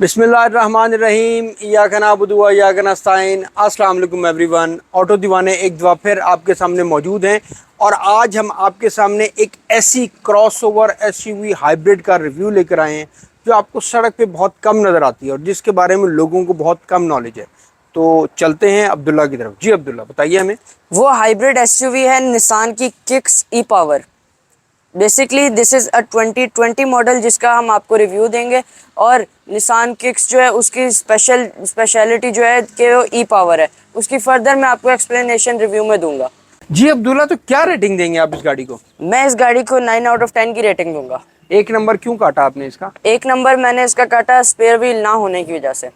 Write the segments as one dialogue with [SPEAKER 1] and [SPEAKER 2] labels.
[SPEAKER 1] बिस्मिल्लाहिर्रहमानिर्रहीम इय्याका नअबुदु व इय्याका नस्तईन। अस्सलाम वालेकुम एवरीवन। ऑटो दीवाने एक दफ़ा फिर आपके सामने मौजूद हैं और आज हम आपके सामने एक ऐसी क्रॉसओवर एसयूवी हाइब्रिड का रिव्यू लेकर आए हैं जो आपको सड़क पे बहुत कम नज़र आती है और जिसके बारे में लोगों को बहुत कम नॉलेज है। तो चलते हैं अब्दुल्ला की तरफ। जी अब्दुल्ला, बताइए हमें।
[SPEAKER 2] वो हाइब्रिड एसयूवी है निसान की kicks E power. Basically this is a 2020 model जिसका हम आपको रिव्यू देंगे। और निसान किक्स जो है उसकी स्पेशलिटी जो है कि वो ई पावर है, उसकी फर्दर मैं आपको एक्सप्लेनेशन रिव्यू में दूंगा।
[SPEAKER 1] जी अब्दुल्ला, तो क्या रेटिंग देंगे आप इस गाड़ी को?
[SPEAKER 2] मैं इस गाड़ी को 9 आउट ऑफ 10 की रेटिंग दूंगा।
[SPEAKER 1] एक नंबर क्यों काटा आपने इसका?
[SPEAKER 2] एक नंबर मैंने इसका काटा स्पेयर व्हील ना होने की वजह से।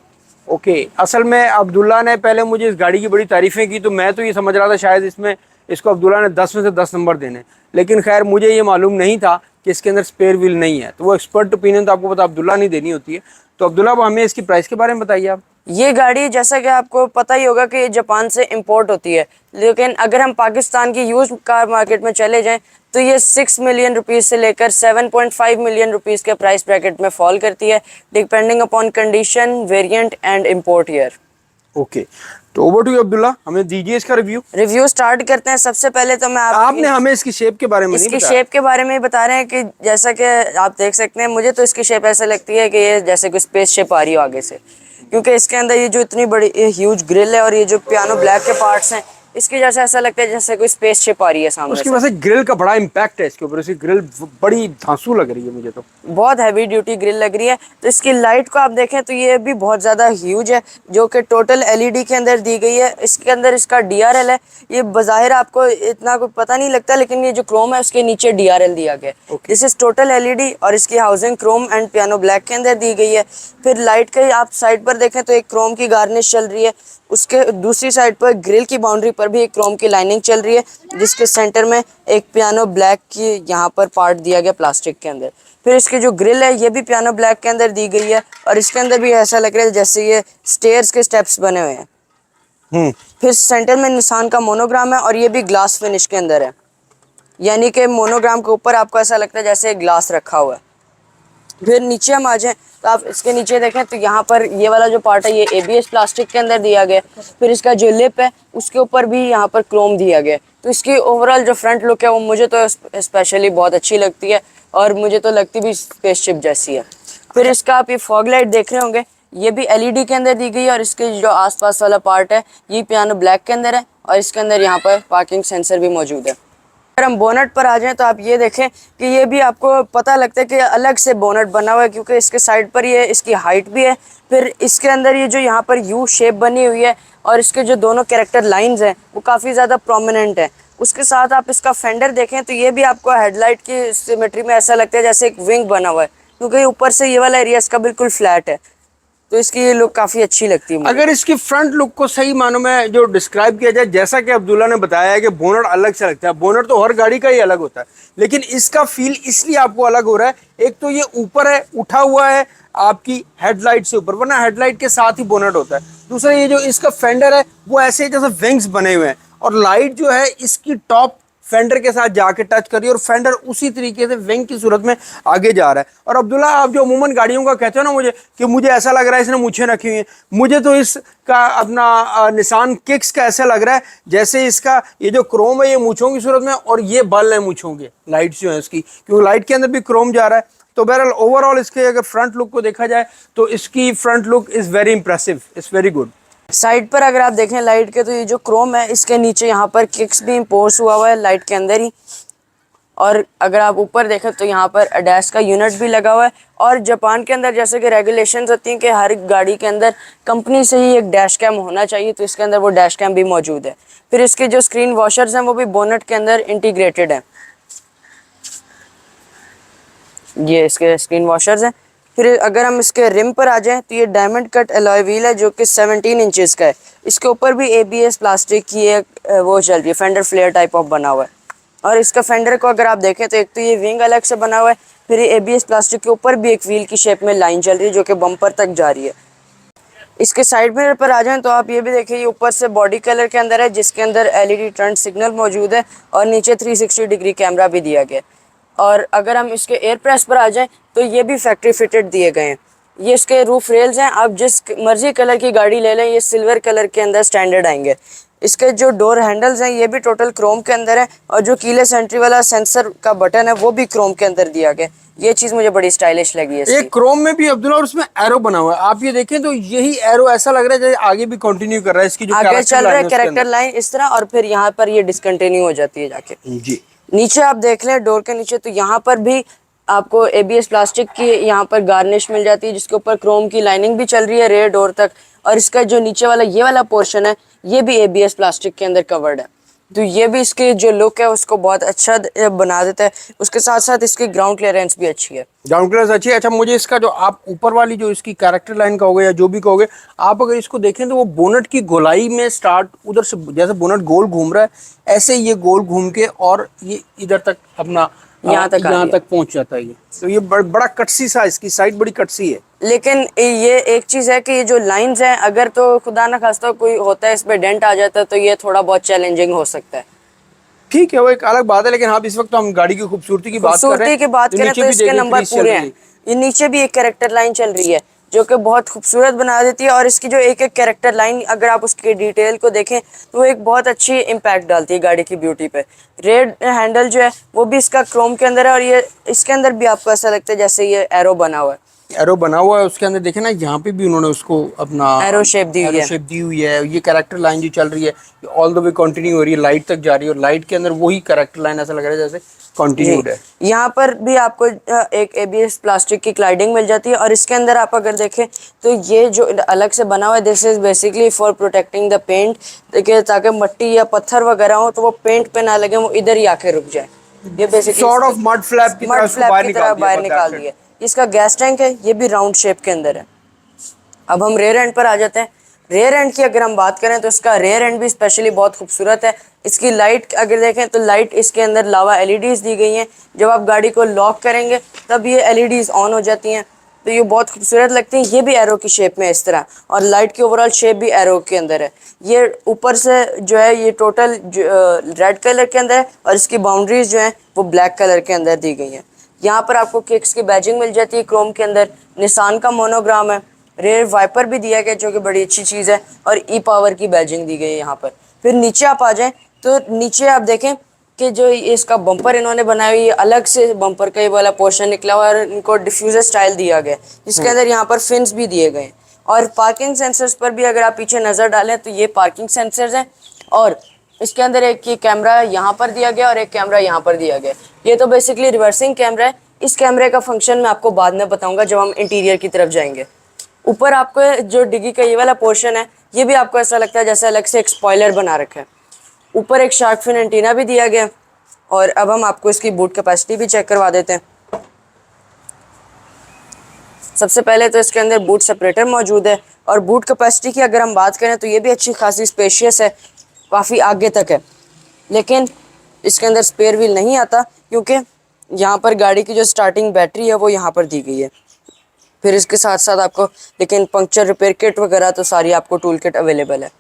[SPEAKER 1] ओके, असल में अब्दुल्ला ने पहले मुझे इस गाड़ी की बड़ी तारीफ़ें की तो मैं तो ये समझ रहा था शायद इसको अब्दुल्ला ने 10 में से 10 नंबर देने, लेकिन खैर मुझे ये मालूम नहीं था कि इसके अंदर स्पेयर व्हील नहीं है। तो वो एक्सपर्ट ओपिनियन तो आपको पता अब्दुल्ला नहीं देनी होती है। तो अब्दुल्ला, अब हमें इसकी प्राइस के बारे में बताइए आप।
[SPEAKER 2] ये गाड़ी जैसा कि आपको पता ही होगा कि ये जापान से इंपोर्ट होती है, लेकिन अगर हम पाकिस्तान की यूज्ड कार मार्केट में चले जाएं तो ये 6 मिलियन रुपीस से लेकर 7.5 मिलियन रुपीस के प्राइस ब्रैकेट में फॉल करती है, depending upon condition, variant and import year.
[SPEAKER 1] Okay, तो ओवर टू यू अब्दुल्ला, हमें दीजिए इसका रिव्यू
[SPEAKER 2] स्टार्ट करते हैं। सबसे पहले तो मैं
[SPEAKER 1] आपने हमें इसकी शेप के बारे में नहीं
[SPEAKER 2] इसकी
[SPEAKER 1] बताया।
[SPEAKER 2] शेप के बारे में ही बता रहे हैं कि जैसा कि आप देख सकते हैं, मुझे तो इसकी शेप ऐसा लगती है कि ये जैसे कोई स्पेस शिप आ रही हो आगे से, क्योंकि इसके अंदर ये जो इतनी बड़ी ह्यूज ग्रिल है और ये जो पियानो ब्लैक के पार्ट्स हैं इसके जैसे ऐसा लगता है जैसे कोई स्पेस शिप आ रही है सामने
[SPEAKER 1] उसकी
[SPEAKER 2] से।
[SPEAKER 1] वजह से ग्रिल का बड़ा इम्पैक्ट है इसके ऊपर। इसकी ग्रिल बड़ी धांसू लग रही है मुझे तो।
[SPEAKER 2] बहुत हैवी ड्यूटी ग्रिल लग रही है। तो इसकी लाइट को आप देखें तो ये भी बहुत ज़्यादा ह्यूज है, जो कि टोटल एलईडी के अंदर दी गई है। इसके अंदर इसका डीआरएल है। ये बज़ाहिर आपको इतना कोई पता नहीं लगता, लेकिन ये जो क्रोम है उसके नीचे डीआरएल दिया गया है। दिस इज टोटल एलईडी और इसकी housing Chrome and piano black के अंदर दी गई है। फिर लाइट के आप साइड पर देखें तो एक क्रोम की गार्निश चल रही है, उसके दूसरी साइड पर ग्रिल की बाउंड्री पर भी एक क्रोम की लाइनिंग चल रही है, जिसके सेंटर में एक पियानो ब्लैक की यहाँ पर पार्ट दिया गया प्लास्टिक के अंदर। फिर इसकी जो ग्रिल है ये भी पियानो ब्लैक के अंदर दी गई है और इसके अंदर भी ऐसा लग रहा है जैसे ये स्टेयर्स के स्टेप्स बने हुए हैं। फिर सेंटर में निशान का मोनोग्राम है और ये भी ग्लास फिनिश के अंदर है, यानी कि मोनोग्राम के ऊपर आपको ऐसा लगता है जैसे ग्लास रखा हुआ है। फिर नीचे हम आ जाएं तो आप इसके नीचे देखें तो यहाँ पर ये वाला जो पार्ट है ये एबीएस प्लास्टिक के अंदर दिया गया। फिर इसका जो लिप है उसके ऊपर भी यहाँ पर क्रोम दिया गया। तो इसकी ओवरऑल जो फ्रंट लुक है वो मुझे तो स्पेशली बहुत अच्छी लगती है और मुझे तो लगती भी स्पेसशिप जैसी है। फिर इसका आप ये फॉग लाइट देख रहे होंगे, ये भी एलईडी के अंदर दी गई है और इसके जो आसपास वाला पार्ट है ये पियानो ब्लैक के अंदर है और इसके अंदर यहाँ पर पार्किंग सेंसर भी मौजूद है। अगर हम बोनट पर आ जाएं तो आप ये देखें कि ये भी आपको पता लगता है कि अलग से बोनट बना हुआ है, क्योंकि इसके साइड पर ये इसकी हाइट भी है। फिर इसके अंदर ये जो यहाँ पर यू शेप बनी हुई है और इसके जो दोनों कैरेक्टर लाइंस हैं वो काफ़ी ज़्यादा प्रोमिनेंट है। उसके साथ आप इसका फेंडर देखें तो ये भी आपको हेडलाइट की सिमेट्री में ऐसा लगता है जैसे एक विंग बना हुआ है, क्योंकि ऊपर से ये वाला एरिया इसका बिल्कुल फ्लैट है। तो इसकी ये लुक काफ़ी अच्छी लगती है मुझे।
[SPEAKER 1] अगर इसकी फ्रंट लुक को सही मानों में जो डिस्क्राइब किया जाए, जैसा कि अब्दुल्ला ने बताया है कि बोनट अलग से लगता है, बोनट तो हर गाड़ी का ही अलग होता है, लेकिन इसका फील इसलिए आपको अलग हो रहा है। एक तो ये ऊपर है, उठा हुआ है आपकी हेडलाइट से ऊपर, वरना हेडलाइट के साथ ही बोनट होता है। दूसरा ये जो इसका फेंडर है वो ऐसे जैसे विंग्स बने हुए हैं और लाइट जो है इसकी टॉप फेंडर के साथ जाके टच करी और फेंडर उसी तरीके से विंग की सूरत में आगे जा रहा है। और अब्दुल्ला, आप जो अमूमन गाड़ियों का कहते हो ना मुझे ऐसा लग रहा है इसने मूछें रखी हुई हैं, मुझे तो इसका अपना निसान किक्स का ऐसा लग रहा है जैसे इसका ये जो क्रोम है ये मूछों की सूरत में और ये बल है मूछों के, लाइट जो है इसकी, क्योंकि लाइट के अंदर भी क्रोम जा रहा है। तो बहरहाल ओवरऑल इसके अगर फ्रंट लुक को देखा जाए तो इसकी front look is very impressive, it's very good.
[SPEAKER 2] Side पर अगर आप देखें लाइट के तो ये जो क्रोम है इसके नीचे यहाँ पर किक्स भी इम्पोर्ट हुआ है लाइट के अंदर ही। और अगर आप ऊपर देखें तो यहाँ पर अडैस का यूनिट भी लगा हुआ है। और जापान के अंदर जैसे कि रेगुलेशंस होती हैं कि हर गाड़ी के अंदर कंपनी से ही एक डैश कैम होना चाहिए, तो इसके अंदर वो डैश कैम भी मौजूद है। फिर इसके जो स्क्रीन वॉशर्स हैं वो भी बोनट के अंदर इंटीग्रेटेड हैं, ये इसके स्क्रीन वॉशर्स हैं। फिर अगर हम इसके रिम पर आ जाएं तो ये डायमंड कट अलॉय व्हील है जो कि 17 इंचेस का है। इसके ऊपर भी एबीएस प्लास्टिक की एक वो चल रही है, फेंडर फ्लेयर टाइप ऑफ बना हुआ है। और इसका फेंडर को अगर आप देखें तो एक तो ये विंग अलग से बना हुआ है, फिर ये एबीएस प्लास्टिक के ऊपर भी एक व्हील की शेप में लाइन चल रही है जो कि बम्पर तक जा रही है। इसके साइड मिरर पर आ जाएं तो आप ये भी देखिए, ये ऊपर से बॉडी कलर के अंदर है जिसके अंदर एलईडी टर्न सिग्नल मौजूद है और नीचे 360 डिग्री कैमरा भी दिया गया। और अगर हम इसके एयर प्रेस पर आ जाएं तो ये भी फैक्ट्री फिटेड दिए गए हैं। ये इसके रूफ रेल्स हैं, आप जिस मर्जी कलर की गाड़ी ले लें, ये सिल्वर कलर के अंदर स्टैंडर्ड आएंगे। इसके जो डोर हैंडल्स हैं ये भी टोटल क्रोम के अंदर है, और जो कीलेस एंट्री वाला सेंसर का बटन है वो भी क्रोम के अंदर दिया गया। ये चीज़ मुझे बड़ी स्टाइलिश लगी है
[SPEAKER 1] एक
[SPEAKER 2] इसकी।
[SPEAKER 1] क्रोम में भी अब्दुल्ला, और उसमें एरो बना हुआ है, आप ये देखें तो यही एरो ऐसा लग रहा है जैसे आगे भी कंटिन्यू कर रहा है, इसकी जो
[SPEAKER 2] आगे
[SPEAKER 1] कैरेक्टर
[SPEAKER 2] चल रहा
[SPEAKER 1] लाइन
[SPEAKER 2] है
[SPEAKER 1] है उसके
[SPEAKER 2] कैरेक्टर लाइन इस तरह, और फिर यहाँ पर ये डिसकंटिन्यू हो जाती है जाके।
[SPEAKER 1] अंदर। जी।
[SPEAKER 2] नीचे आप देख लें डोर के नीचे, तो यहाँ पर भी आपको एबीएस प्लास्टिक की यहाँ पर गार्निश मिल जाती है, जिसके ऊपर क्रोम की लाइनिंग भी चल रही है रेयर डोर तक। और इसका जो नीचे वाला ये वाला पोर्शन है ये भी एबीएस प्लास्टिक के अंदर कवर्ड है, तो ये भी इसकी जो लुक है उसको बहुत अच्छा बना देता है। उसके साथ साथ इसकी ग्राउंड क्लियरेंस भी अच्छी है।
[SPEAKER 1] ग्राउंड क्लियरेंस अच्छी है। अच्छा, मुझे इसका जो आप ऊपर वाली जो इसकी कैरेक्टर लाइन कहोगे या जो भी कहोगे, आप अगर इसको देखें तो वो बोनट की गोलाई में स्टार्ट उधर से, जैसे बोनट गोल घूम रहा है ऐसे ये गोल घूम के और ये इधर तक अपना यहाँ तक पहुंच जाता है। ये तो ये बड़ा कटसी सा, इसकी साइड बड़ी कटसी है।
[SPEAKER 2] लेकिन ये एक चीज़ है कि ये जो लाइंस हैं, अगर तो खुदा ना खास्ता कोई होता है इस पे डेंट आ जाता है तो ये थोड़ा बहुत चैलेंजिंग हो सकता है।
[SPEAKER 1] ठीक है, वो एक अलग बात है, लेकिन हाँ इस वक्त तो हम गाड़ी की खूबसूरती की बात कर रहे हैं।
[SPEAKER 2] तो इसके नंबर पूरे हैं। ये नीचे भी एक कैरेक्टर लाइन चल रही है जो कि बहुत खूबसूरत बना देती है, और इसकी जो एक एक कैरेक्टर लाइन अगर आप उसकी डिटेल को देखें तो वो एक बहुत अच्छी इम्पैक्ट डालती है गाड़ी की ब्यूटी पे। रेड हैंडल जो है वो भी इसका क्रोम के अंदर है, और ये इसके अंदर भी आपको ऐसा लगता है जैसे ये एरो बना हुआ है।
[SPEAKER 1] एरो बना हुआ है उसके अंदर, देखे ना यहाँ पे भी उन्होंने उसको अपना
[SPEAKER 2] एरो शेप दी
[SPEAKER 1] हुई है। ये कैरेक्टर लाइन जो चल रही है ऑल द वे कंटिन्यू हो रही है, लाइट तक जा रही है, और लाइट के अंदर वही कैरेक्टर लाइन ऐसा लग रहा है जैसे कंटिन्यूड है।
[SPEAKER 2] यहाँ पर भी आपको एक एबीएस प्लास्टिक की क्लाइडिंग मिल जाती है, और इसके अंदर आप अगर देखें तो ये जो अलग से बना हुआ है, this is basically for protecting the paint, देखिए ताकि मिट्टी या पत्थर वगैरह हो तो वो पेंट पे ना लगे, वो इधर ही आके रुक जाए। ये basically
[SPEAKER 1] sort of mud flap की तरह
[SPEAKER 2] बाहर निकाल दिया। इसका गैस टैंक है, ये भी राउंड शेप के अंदर है। अब हम रेयर एंड पर आ जाते हैं। रेयर एंड की अगर हम बात करें तो इसका रेयर एंड भी स्पेशली बहुत खूबसूरत है। इसकी लाइट अगर देखें तो लाइट इसके अंदर लावा एलईडीज दी गई हैं, जब आप गाड़ी को लॉक करेंगे तब ये एलईडीज ऑन हो जाती हैं, तो ये बहुत खूबसूरत लगती हैं। ये भी एरो की शेप में इस तरह, और लाइट की ओवरऑल शेप भी एरो के अंदर है। ये ऊपर से जो है ये टोटल रेड कलर के अंदर है, और इसकी बाउंड्रीज जो हैं वो ब्लैक कलर के अंदर दी गई हैं। यहाँ पर आपको किक्स की बैजिंग मिल जाती है क्रोम के अंदर, निसान का मोनोग्राम है, रेयर वाइपर भी दिया गया जो कि बड़ी अच्छी चीज़ है, और ई पावर की बैजिंग दी गई है यहाँ पर। फिर नीचे आप आ जाएं तो नीचे आप देखें कि जो इसका बम्पर इन्होंने बनाया हुई, अलग से बम्पर का ये वाला पोर्शन निकला हुआ है, और इनको डिफ्यूजर स्टाइल दिया गया जिसके अंदर यहाँ पर फिन्स भी दिए गए। और पार्किंग सेंसर्स पर भी अगर आप पीछे नज़र डालें तो ये पार्किंग सेंसर्स हैं, और इसके अंदर एक ये कैमरा यहाँ पर दिया गया और एक कैमरा यहाँ पर दिया गया। ये तो बेसिकली रिवर्सिंग कैमरा है। इस कैमरे का फंक्शन मैं आपको बाद में बताऊंगा जब हम इंटीरियर की तरफ जाएंगे। ऊपर आपको जो डिग्गी का ये वाला पोर्शन है, ये भी आपको ऐसा लगता है जैसे अलग से एक स्पॉइलर बना रखा है। ऊपर एक शार्क फिन एंटीना भी दिया गया। और अब हम आपको इसकी बूट कैपेसिटी भी चेक करवा देते हैं। सबसे पहले तो इसके अंदर बूट सेपरेटर मौजूद है, और बूट कैपेसिटी की अगर हम बात करें तो ये भी अच्छी खासी स्पेशियस है, काफ़ी आगे तक है। लेकिन इसके अंदर स्पेयर व्हील नहीं आता, क्योंकि यहाँ पर गाड़ी की जो स्टार्टिंग बैटरी है वो यहाँ पर दी गई है। फिर इसके साथ साथ आपको लेकिन पंक्चर रिपेयर किट वगैरह तो सारी आपको टूल किट अवेलेबल है।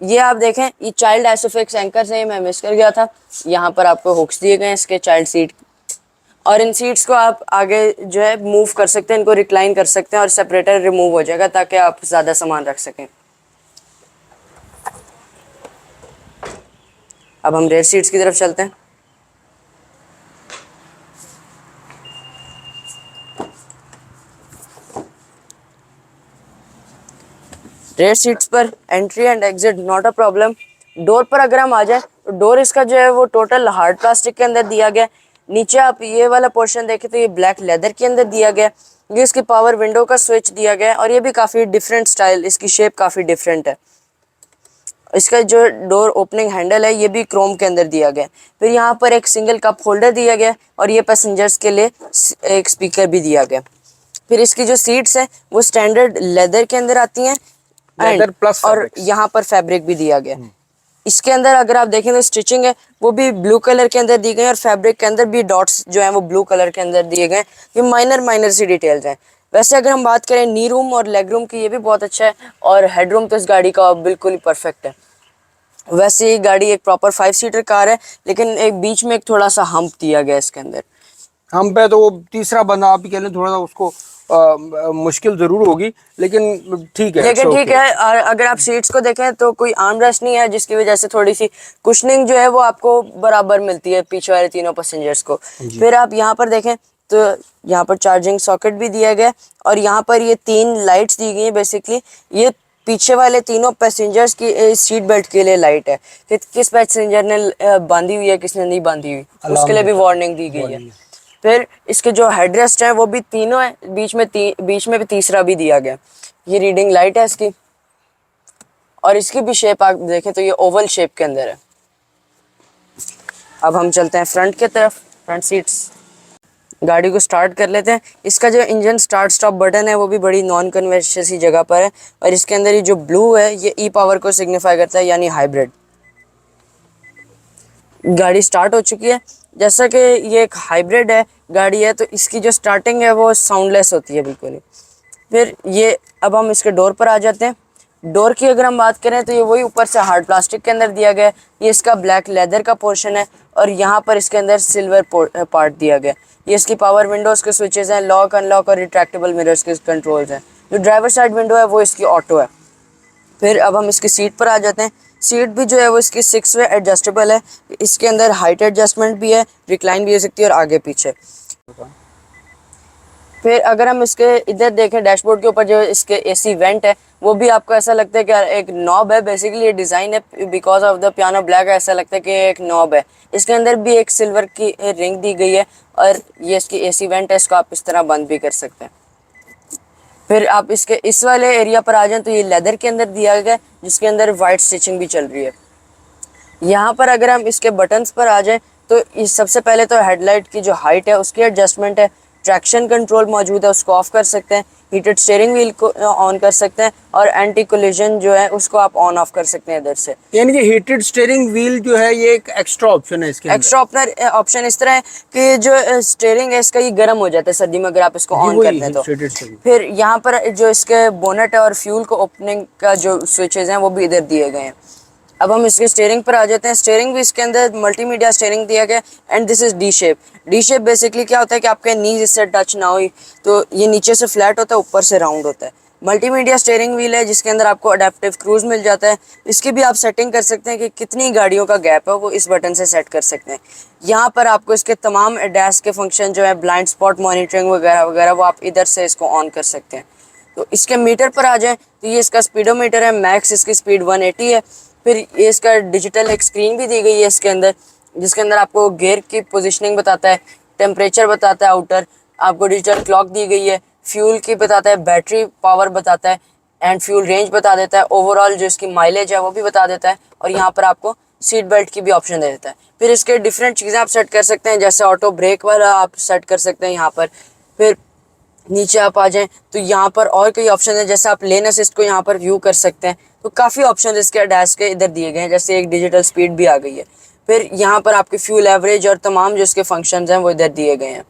[SPEAKER 2] ये आप देखें, ये चाइल्ड आइसोफिक्स एंकर्स हैं, मैं मिस कर गया था। यहाँ पर आपको हुक्स दिए गए हैं इसके चाइल्ड सीट, और इन सीट्स को आप आगे जो है मूव कर सकते हैं, इनको रिक्लाइन कर सकते हैं, और सेपरेटर रिमूव हो जाएगा ताकि आप ज़्यादा सामान रख सकें। अब हम रेयर सीट्स की तरफ चलते हैं। रेयर सीट्स पर entry and exit not a problem. Door पर अगर हम आ जाए तो डोर इसका जो है वो टोटल हार्ड प्लास्टिक के अंदर दिया गया। नीचे आप ये वाला पोर्शन देखें तो ये ब्लैक लेदर के अंदर दिया गया। ये इसकी पावर विंडो का स्विच दिया गया है, और ये भी काफ़ी डिफरेंट स्टाइल, इसकी शेप काफ़ी डिफरेंट है। इसका जो डोर ओपनिंग हैंडल है ये भी क्रोम के अंदर दिया गया। फिर यहाँ पर एक सिंगल कप होल्डर दिया गया, और ये पैसेंजर्स के लिए एक स्पीकर भी दिया गया। फिर इसकी जो सीट्स हैं वो स्टैंडर्ड लेदर के अंदर आती हैं,
[SPEAKER 1] प्लस
[SPEAKER 2] और यहाँ पर फैब्रिक भी दिया गया। इसके अंदर अगर आप देखें तो स्टिचिंग है वो भी ब्लू कलर के अंदर दी गई है, और फैब्रिक के अंदर भी डॉट्स जो हैं वो ब्लू कलर के अंदर दिए गए। ये माइनर सी डिटेल्स हैं। वैसे अगर हम बात करें नी रूम और लेग रूम की, ये भी बहुत अच्छा है, और हेड रूम तो इस गाड़ी का बिल्कुल ही परफेक्ट है। वैसे ये गाड़ी एक प्रॉपर 5 सीटर कार है, लेकिन एक बीच में एक थोड़ा सा हम्प दिया गया इसके अंदर।
[SPEAKER 1] हम पे तो वो तीसरा बंदा आप ही कह लें, थोड़ा सा उसको मुश्किल जरूर होगी, लेकिन ठीक है,
[SPEAKER 2] लेकिन ठीक
[SPEAKER 1] ओके।
[SPEAKER 2] है। और अगर आप सीट्स को देखें तो कोई आर्म रेस्ट नहीं है, जिसकी वजह से थोड़ी सी कुशनिंग जो है वो आपको बराबर मिलती है पीछे वाले तीनों पैसेंजर्स को।
[SPEAKER 1] जी।
[SPEAKER 2] फिर आप यहाँ पर देखें तो यहाँ पर चार्जिंग सॉकेट भी दिया गया है, और यहाँ पर ये 3 लाइट्स दी गई हैं। बेसिकली ये पीछे वाले तीनों पैसेंजर्स की सीट बेल्ट के लिए लाइट है कि किस पैसेंजर ने बांधी हुई है, किसने नहीं बांधी हुई, उसके लिए भी वार्निंग दी गई है। फिर इसके जो हेडरेस्ट हैं वो भी तीनों है, बीच में भी तीसरा भी दिया गया। ये रीडिंग लाइट है इसकी, और इसकी भी शेप आप देखें तो ये ओवल शेप के अंदर है। अब हम चलते हैं फ्रंट की तरफ, फ्रंट सीट्स। गाड़ी को स्टार्ट कर लेते हैं। इसका जो इंजन स्टार्ट स्टॉप बटन है वो भी बड़ी नॉन कन्वेंशनल सी जगह पर है, और इसके अंदर ये जो ब्लू है ये ई पावर को सिग्निफाई करता है, यानी हाइब्रिड। गाड़ी स्टार्ट हो चुकी है। जैसा कि ये एक हाइब्रिड है गाड़ी है, तो इसकी जो स्टार्टिंग है वो साउंडलेस होती है बिल्कुल ही। फिर ये अब हम इसके डोर पर आ जाते हैं। डोर की अगर हम बात करें तो ये वही ऊपर से हार्ड प्लास्टिक के अंदर दिया गया है। ये इसका ब्लैक लेदर का पोर्शन है, और यहाँ पर इसके अंदर सिल्वर पार्ट दिया गया है। ये इसकी पावर विंडोज़ के स्विचेस हैं, लॉक अनलॉक और रिट्रैक्टेबल मिरर्स के कंट्रोल्स हैं। जो ड्राइवर साइड विंडो है वो इसकी ऑटो है। फिर अब हम इसकी सीट पर आ जाते हैं। सीट भी जो है वो इसकी 6 वे एडजस्टेबल है। इसके अंदर हाइट एडजस्टमेंट भी है, रिक्लाइन भी हो सकती है, और आगे पीछे। फिर अगर हम इसके इधर देखें डैशबोर्ड के ऊपर जो इसके एसी वेंट है, वो भी आपको ऐसा लगता है कि एक नॉब है। बेसिकली ये डिज़ाइन है because of the piano black, ऐसा लगता है कि एक नॉब है। इसके अंदर भी एक सिल्वर की रिंग दी गई है, और ये इसकी एसी वेंट है, इसको आप इस तरह बंद भी कर सकते हैं। फिर आप इसके इस वाले एरिया पर आ जाएं तो ये लेदर के अंदर दिया गया है, जिसके अंदर वाइट स्टिचिंग भी चल रही है। यहाँ पर अगर हम इसके बटन्स पर आ जाएं तो इस सबसे पहले तो हेडलाइट की जो हाइट है उसकी एडजस्टमेंट है। ट्रैक्शन कंट्रोल मौजूद है, उसको ऑफ कर सकते हैं। हीटेड स्टीयरिंग व्हील को ऑन कर सकते हैं, और एंटी कोलिजन जो है उसको आप ऑन ऑफ कर सकते हैं इधर से।
[SPEAKER 1] यानी कि हीटेड स्टीयरिंग व्हील जो है ये एक एक्स्ट्रा ऑप्शन है इसके अंदर।
[SPEAKER 2] एक्स्ट्रा ऑप्शन इस तरह है कि जो स्टीयरिंग है इसका ये गर्म हो जाता है सर्दी में अगर आप इसको ऑन कर दें तो। फिर यहाँ पर जो इसके बोनट है और फ्यूल को ओपनिंग का जो स्विचेज हैं वो भी इधर दिए गए हैं। अब हम इसके स्टीयरिंग पर आ जाते हैं। स्टीयरिंग भी इसके अंदर मल्टीमीडिया स्टीयरिंग दिया गया, and this is D shape. D shape basically क्या होता है कि आपके नीज इससे टच ना हुई, तो ये नीचे से फ्लैट होता है, ऊपर से राउंड होता है। मल्टीमीडिया स्टीयरिंग व्हील है, जिसके अंदर आपको अडेप्टिव क्रूज मिल जाता है। इसकी भी आप सेटिंग कर सकते हैं कि कितनी गाड़ियों का गैप है, वो इस बटन से सेट कर सकते हैं। यहाँ पर आपको इसके तमाम एडैस के फंक्शन जो है, ब्लाइंड स्पॉट मॉनिटरिंग वगैरह वगैरह, वो आप इधर से इसको ऑन कर सकते हैं। तो इसके मीटर पर आ जाएं तो ये इसका स्पीडोमीटर है, मैक्स इसकी स्पीड 180 है। फिर ये इसका डिजिटल एक स्क्रीन भी दी गई है इसके अंदर, जिसके अंदर आपको गियर की पोजीशनिंग बताता है, टेम्परेचर बताता है आउटर, आपको डिजिटल क्लॉक दी गई है, फ्यूल की बताता है, बैटरी पावर बताता है, एंड फ्यूल रेंज बता देता है, ओवरऑल जो इसकी माइलेज है वो भी बता देता है, और यहाँ पर आपको सीट बेल्ट की भी ऑप्शन दे देता है। फिर इसके डिफरेंट चीज़ें आप सेट कर सकते हैं, जैसे ऑटो ब्रेक वाला आप सेट कर सकते हैं यहाँ पर। फिर नीचे आप आ जाएं तो यहाँ पर और कई ऑप्शन है, जैसे आप लेन असिस्ट को यहाँ पर व्यू कर सकते हैं। तो काफ़ी ऑप्शन इसके डैश के इधर दिए गए हैं, जैसे एक डिजिटल स्पीड भी आ गई है। फिर यहाँ पर आपके फ्यूल एवरेज और तमाम जो इसके फंक्शंस हैं वो इधर दिए गए हैं।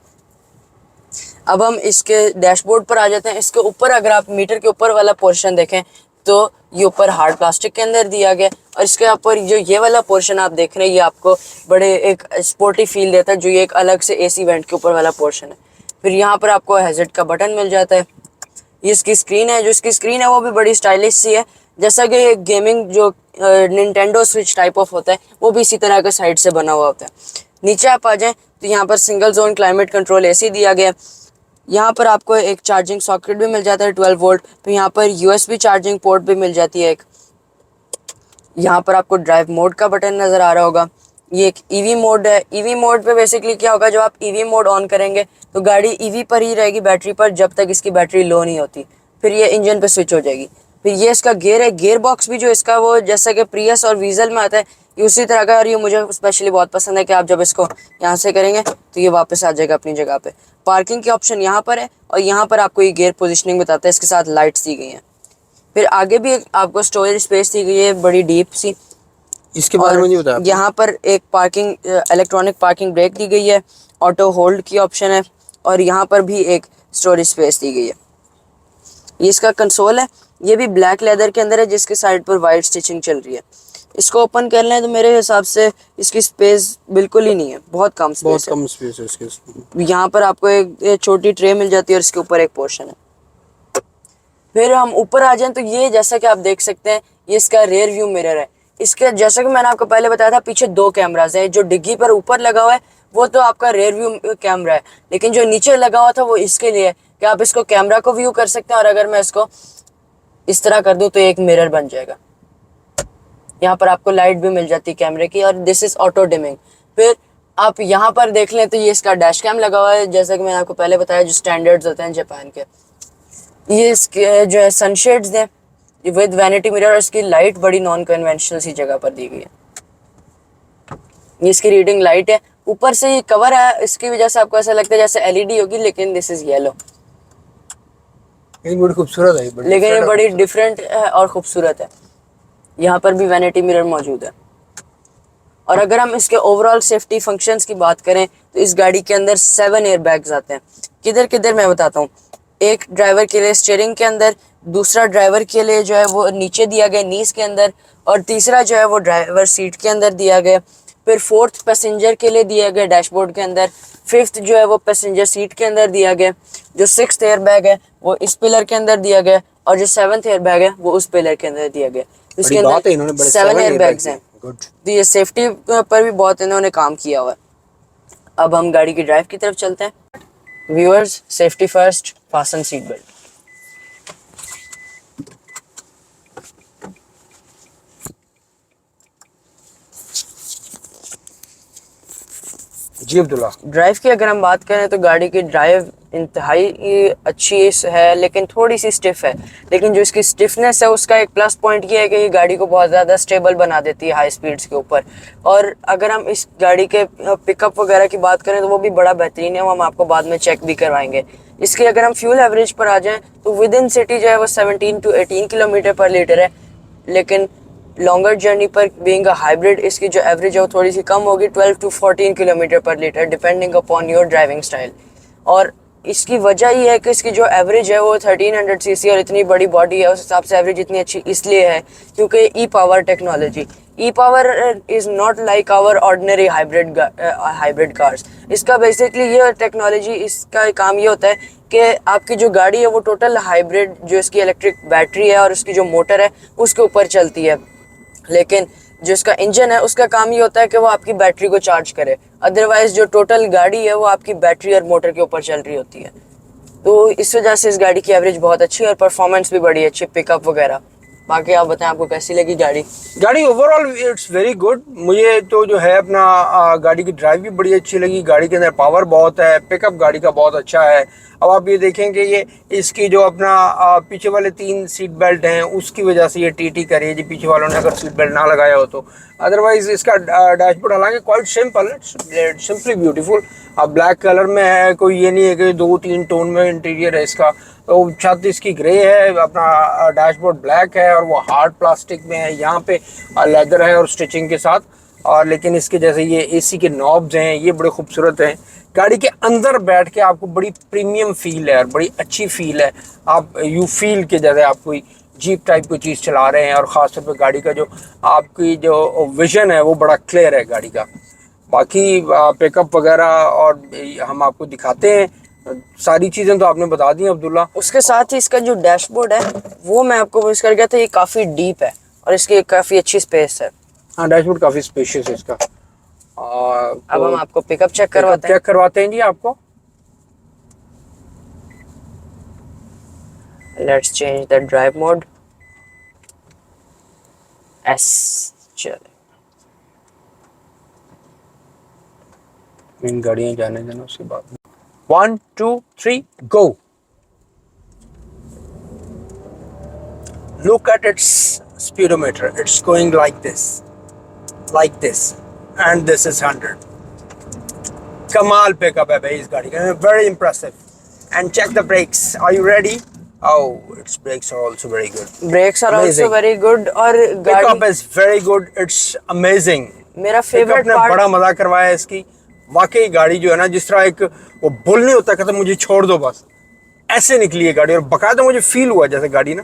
[SPEAKER 2] अब हम इसके डैशबोर्ड पर आ जाते हैं। इसके ऊपर अगर आप मीटर के ऊपर वाला पोर्शन देखें तो ये ऊपर हार्ड प्लास्टिक के अंदर दिया गया, और इसके ऊपर जो ये वाला पोर्शन आप देख रहे हैं ये आपको बड़े एक स्पोर्टी फील देता है, जो ये एक अलग से एसी वेंट के ऊपर वाला पोर्शन है। फिर यहाँ पर आपको हैजर्ड का बटन मिल जाता है। ये इसकी स्क्रीन है, जो इसकी स्क्रीन है वो भी बड़ी स्टाइलिश सी है, जैसा कि गेमिंग जो निंटेंडो स्विच टाइप ऑफ होता है वो भी इसी तरह का साइड से बना हुआ होता है। नीचे आप आ जाएं तो यहाँ पर single zone climate control AC दिया गया है। यहाँ पर आपको एक चार्जिंग सॉकेट भी मिल जाता है 12 वोल्ट। तो यहाँ पर यूएसबी चार्जिंग पोर्ट भी मिल जाती है एक। यहाँ पर आपको ड्राइव मोड का बटन नज़र आ रहा होगा। ये एक ईवी मोड है। ईवी मोड पे बेसिकली क्या होगा, जब आप ईवी मोड ऑन करेंगे तो गाड़ी ईवी पर ही रहेगी, बैटरी पर, जब तक इसकी बैटरी लो नहीं होती। फिर ये इंजन पे स्विच हो जाएगी। फिर ये इसका गियर है। गियर बॉक्स भी जो इसका वो जैसा कि प्रियस और वीजल में आता है ये उसी तरह का, और ये मुझे स्पेशली बहुत पसंद है कि आप जब इसको यहाँ से करेंगे तो ये वापस आ जाएगा अपनी जगह पे। पार्किंग की ऑप्शन यहाँ पर है, और यहाँ पर आपको ये गियर पोजिशनिंग बताता है, इसके साथ लाइट्स दी गई हैं। फिर आगे भी एक आपको स्टोरेज स्पेस दी गई है बड़ी डीप सी।
[SPEAKER 1] इसके बारे में नहीं बताया।
[SPEAKER 2] यहाँ पर एक पार्किंग इलेक्ट्रॉनिक पार्किंग ब्रेक दी गई है, ऑटो होल्ड की ऑप्शन है, और यहाँ पर भी एक स्टोरेज स्पेस दी गई है। ये इसका कंसोल है, ये भी ब्लैक लेदर के अंदर है, जिसके साइड पर वाइट स्टिचिंग चल रही है। इसको ओपन कर लें तो मेरे हिसाब से इसकी स्पेस बिल्कुल ही नहीं है, बहुत कम
[SPEAKER 1] बहुत
[SPEAKER 2] स्पेस है।
[SPEAKER 1] कम स्पेस है इसके।
[SPEAKER 2] यहाँ पर आपको एक छोटी ट्रे मिल जाती है और इसके ऊपर एक पोर्शन है। फिर हम ऊपर आ जाएं तो ये जैसा कि आप देख सकते हैं ये इसका रियर व्यू मिरर है। इसके जैसा कि मैंने आपको पहले बताया था पीछे दो कैमराज हैं, जो डिग्गी पर ऊपर लगा हुआ है वो तो आपका रियर व्यू कैमरा है, लेकिन जो नीचे लगा हुआ था वो इसके लिए है कि आप इसको कैमरा को व्यू कर सकते हैं, और अगर मैं इसको इस तरह कर दूं तो एक मिरर बन जाएगा। यहाँ पर आपको लाइट भी मिल जाती है कैमरे की, और दिस इज ऑटो डिमिंग। फिर आप यहाँ पर देख लें तो ये इसका डैश कैम लगा हुआ है, जैसा कि मैंने आपको पहले बताया जो स्टैंडर्ड्स होते हैं जापान के। ये इसके जो है सनशेड्स हैं विद वैनिटी मिरर, और इसकी लाइट बड़ी नॉन कन्वेंशनल सी जगह पर दी गई है। ये इसकी रीडिंग लाइट है, ऊपर से ये कवर है, इसकी वजह से आपको ऐसा लगता है जैसे एलईडी होगी, लेकिन दिस इज येलो।
[SPEAKER 1] बड़ी खूबसूरत है,
[SPEAKER 2] लेकिन ये बड़ी डिफरेंट है और खूबसूरत है। यहाँ पर भी वैनिटी मिरर मौजूद है। और अगर हम इसके ओवरऑल सेफ्टी फंक्शंस की बात करें तो इस गाड़ी के अंदर 7 एयर बैग्स आते हैं। किधर किधर मैं बताता हूँ। एक ड्राइवर के लिए स्टीयरिंग के अंदर, दूसरा ड्राइवर के लिए जो है वो नीचे दिया गया नीज के अंदर, और तीसरा जो है वो ड्राइवर सीट के अंदर दिया गया। फिर फोर्थ पैसेंजर के लिए दिया गया डैशबोर्ड के अंदर। फिफ्थ जो है वो पैसेंजर सीट के अंदर दिया गया। जो 6th एयर बैग है वो इस पिलर के अंदर दिया गया, और जो 7th एयर बैग है वो उस पिलर के अंदर दिया गया। इसके अंदर 7 एयर बैग्स हैं। तो ये सेफ्टी पर भी बहुत इन्होंने काम किया हुआ है। अब हम गाड़ी की ड्राइव की तरफ चलते हैं। Viewers, safety first, fasten seat belt.
[SPEAKER 1] जी अब्दुल्ला,
[SPEAKER 2] ड्राइव की अगर हम बात करें तो गाड़ी की ड्राइव इंतहाई अच्छी है, लेकिन थोड़ी सी स्टिफ है। लेकिन जो इसकी स्टिफनेस है उसका एक प्लस पॉइंट ये है कि ये गाड़ी को बहुत ज़्यादा स्टेबल बना देती है हाई स्पीड्स के ऊपर। और अगर हम इस गाड़ी के पिकअप वगैरह की बात करें तो वो भी बड़ा बेहतरीन है, वो हम आपको बाद में चेक भी करवाएंगे। इसकी अगर हम फ्यूल एवरेज पर आ जाएँ तो विद इन सिटी जो है वो 17 to 18 किलोमीटर पर लीटर है, लेकिन लॉन्गर जर्नी पर बीइंग अ हाइब्रिड इसकी जो एवरेज है वो थोड़ी सी कम होगी, 12 to 14 किलोमीटर पर litre, depending upon your driving style. और इसकी वजह ये है कि इसकी जो एवरेज है वो 1300 सीसी और इतनी बड़ी बॉडी है, उस हिसाब से एवरेज इतनी अच्छी इसलिए है क्योंकि e power technology. E power is not like our ordinary hybrid cars. इसका बेसिकली ये टेक्नोलॉजी, इसका काम ये होता है कि आपकी जो गाड़ी है वो टोटल हाइब्रिड, जो इसकी इलेक्ट्रिक बैटरी है और उसकी जो मोटर है उसके ऊपर चलती है, लेकिन जो इसका इंजन है उसका काम ये होता है कि वो आपकी बैटरी को चार्ज करे। अदरवाइज जो टोटल गाड़ी है वो आपकी बैटरी और मोटर के ऊपर चल रही होती है। तो इस वजह से इस गाड़ी की एवरेज बहुत अच्छी है और परफॉर्मेंस भी बड़ी अच्छी, पिकअप वगैरह। बाकी आप बताएं आपको कैसी लगी गाड़ी?
[SPEAKER 1] गाड़ी ओवरऑल इट्स वेरी गुड। मुझे तो जो है अपना गाड़ी की ड्राइव भी बड़ी अच्छी लगी। गाड़ी के अंदर पावर बहुत है, पिकअप गाड़ी का बहुत अच्छा है। अब आप ये देखें कि ये इसकी जो अपना पीछे वाले 3 सीट बेल्ट हैं उसकी वजह से ये टी कर रही है जी, पीछे वालों ने अगर सीट बेल्ट ना लगाया हो तो। अदरवाइज इसका डैशबोर्ड हालांकि quite simple, it's simply beautiful. अब ब्लैक कलर में है, कोई ये नहीं है कि 2-3 टोन में इंटीरियर है इसका। तो छत इसकी ग्रे है, अपना डैशबोर्ड ब्लैक है और वो हार्ड प्लास्टिक में है, यहाँ पे लेदर है और स्टिचिंग के साथ। और लेकिन इसके जैसे ये एसी के नॉब्स हैं ये बड़े खूबसूरत हैं। गाड़ी के अंदर बैठ के आपको बड़ी प्रीमियम फील है और बड़ी अच्छी फील है। आप यू फील के जैसे आप कोई जीप टाइप की चीज़ चला रहे हैं, और ख़ासतौर पर गाड़ी का जो आपकी जो विजन है वो बड़ा क्लियर है गाड़ी का। बाकी पिकअप वगैरह और हम आपको दिखाते हैं, सारी चीज़ें तो आपने बता दी अब्दुल्ला।
[SPEAKER 2] उसके साथ ही इसका जो डैशबोर्ड है वो मैं आपको विश कर गया था, ये काफ़ी डीप है और इसकी काफ़ी अच्छी स्पेस है।
[SPEAKER 1] हाँ, डैशबोर्ड काफ़ी स्पेशियस है इसका।
[SPEAKER 2] अब हम आपको पिकअप चेक
[SPEAKER 1] करवाते हैं जी आपको।
[SPEAKER 2] Let's change the drive mode. S चले,
[SPEAKER 1] इन गाड़ियाँ जाने देना उसके बाद। 1 2 3 go. Look at its speedometer. It's going like this, and this is 100. कमाल पिकअप है भाई इस गाड़ी का, very impressive. And check the brakes. Are you ready? Oh, its brakes are also very good.
[SPEAKER 2] Brakes are also very good और
[SPEAKER 1] Pickup is very good. It's amazing.
[SPEAKER 2] मेरा favourite
[SPEAKER 1] part, बड़ा मजा करवाया इसकी। वाकई गाड़ी जो है ना, जिस तरह एक वो बुल नहीं होता कहता मुझे छोड़ दो बस, ऐसे निकली है गाड़ी। और बकायदा मुझे फील हुआ जैसे गाड़ी ना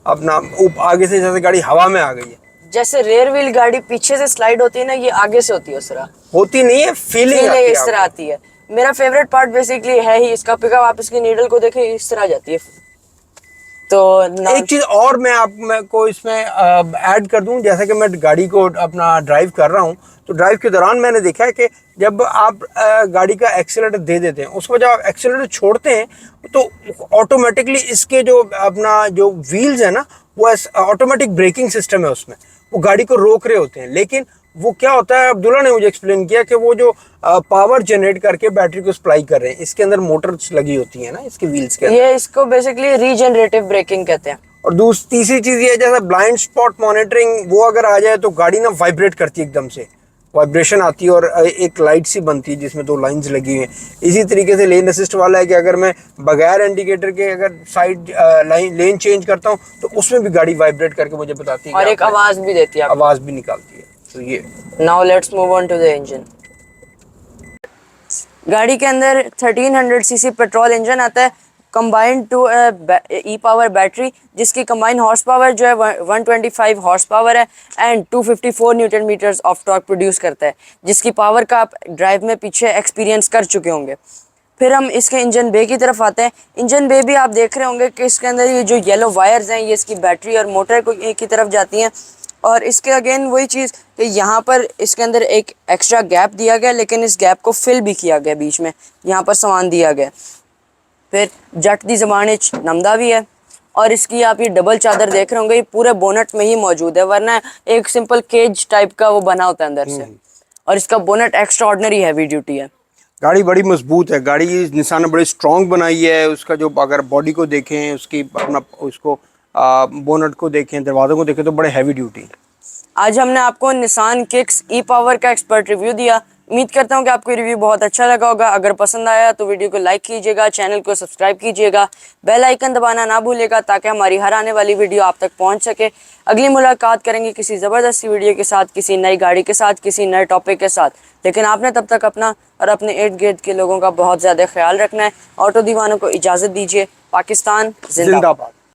[SPEAKER 1] अपना आगे से जैसे गाड़ी हवा में आ गई है।
[SPEAKER 2] जैसे रेयर व्हील गाड़ी पीछे से स्लाइड होती है ना, ये आगे से होती है उस तरह।
[SPEAKER 1] होती नहीं है, फीलिंग
[SPEAKER 2] फील
[SPEAKER 1] आती है
[SPEAKER 2] इस तरह आती है। मेरा फेवरेट पार्ट बेसिकली है ही इसका पिकअप। आप इसकी नीडल को देखें, इस तरह जाती है। तो
[SPEAKER 1] एक चीज और मैं आप मैं को इसमें ऐड कर दूं, जैसा कि मैं गाड़ी को अपना ड्राइव कर रहा हूं, तो ड्राइव के दौरान मैंने देखा है कि जब आप गाड़ी का एक्सीलरेटर दे देते हैं, उसके बाद जब आप एक्सीलरेटर छोड़ते हैं तो ऑटोमेटिकली इसके जो अपना जो व्हील्स है ना, वो ऑटोमेटिक ब्रेकिंग सिस्टम है उसमें, वो गाड़ी को रोक रहे होते हैं। लेकिन वो क्या होता है, अब्दुल्ला ने मुझे एक्सप्लेन किया कि वो जो पावर जनरेट करके बैटरी को सप्लाई कर रहे हैं, इसके अंदर मोटर्स लगी होती है ना इसके व्हील्स के अंदर।
[SPEAKER 2] ये इसको बेसिकली रीजनरेटिव ब्रेकिंग कहते हैं।
[SPEAKER 1] और तीसरी चीज ये है, जैसा ब्लाइंड स्पॉट मॉनिटरिंग वो अगर आ जाए तो गाड़ी ना वाइब्रेट करती है, एकदम से वाइब्रेशन आती है और एक लाइट सी बनती है जिसमें 2 लाइंस लगी हुई हैं। इसी तरीके से लेन असिस्ट वाला है कि अगर मैं बगैर इंडिकेटर के अगर साइड लेन चेंज करता हूँ तो उसमें भी गाड़ी वाइब्रेट करके मुझे बताती है
[SPEAKER 2] और एक आवाज भी देती है,
[SPEAKER 1] आवाज भी निकालती है। तो ये
[SPEAKER 2] now let's move on to the engine. गाड़ी के अंदर 1300 सीसी पेट्रोल इंजन आता है, combined to E power battery, जिसकी कंबाइंड हॉर्स पावर जो है 125 हॉर्स पावर है and 254 newton metres of torque produce करता है, जिसकी पावर का आप ड्राइव में पीछे एक्सपीरियंस कर चुके होंगे। फिर हम इसके इंजन बे की तरफ आते हैं। इंजन बे भी आप देख रहे होंगे कि इसके अंदर ये जो येलो वायर्स हैं, ये इसकी बैटरी और मोटर की तरफ जाती हैं। और इसके अगेन वही चीज़ कि यहाँ पर इसके अंदर एक एक्स्ट्रा गैप दिया गया, लेकिन इस गैप को फिल भी किया गया, बीच में यहाँ पर सामान दिया गया। फिर जट दी ज़बान नमदा भी है। और इसकी आप ये डबल चादर देख रहे होंगे, ये पूरे बोनट में ही मौजूद है, वरना एक सिंपल केज टाइप का वो बना होता है अंदर से। और इसका bonnet extra ordinary heavy duty है।
[SPEAKER 1] गाड़ी बड़ी मजबूत है, गाड़ी निसान ने बड़ी स्ट्रॉन्ग बनाई है। उसका जो अगर बॉडी को देखें, उसकी अपना उसको बोनट को देखें, दरवाज़ों को देखें, तो बड़े हैवी ड्यूटी।
[SPEAKER 2] आज हमने आपको निसान किक्स ई पावर का एक्सपर्ट रिव्यू दिया। उम्मीद करता हूँ कि आपको रिव्यू बहुत अच्छा लगा होगा। अगर पसंद आया तो वीडियो को लाइक कीजिएगा, चैनल को सब्सक्राइब कीजिएगा, बेल आइकन दबाना ना भूलिएगा ताकि हमारी हर आने वाली वीडियो आप तक पहुँच सके। अगली मुलाकात करेंगे किसी ज़बरदस्त वीडियो के साथ, किसी नई गाड़ी के साथ, किसी नए टॉपिक के साथ। लेकिन आपने तब तक अपना और अपने इर्द गिर्द के लोगों का बहुत ज़्यादा ख्याल रखना है। ऑटो दीवानों को इजाज़त दीजिए। पाकिस्तान जिंदाबाद।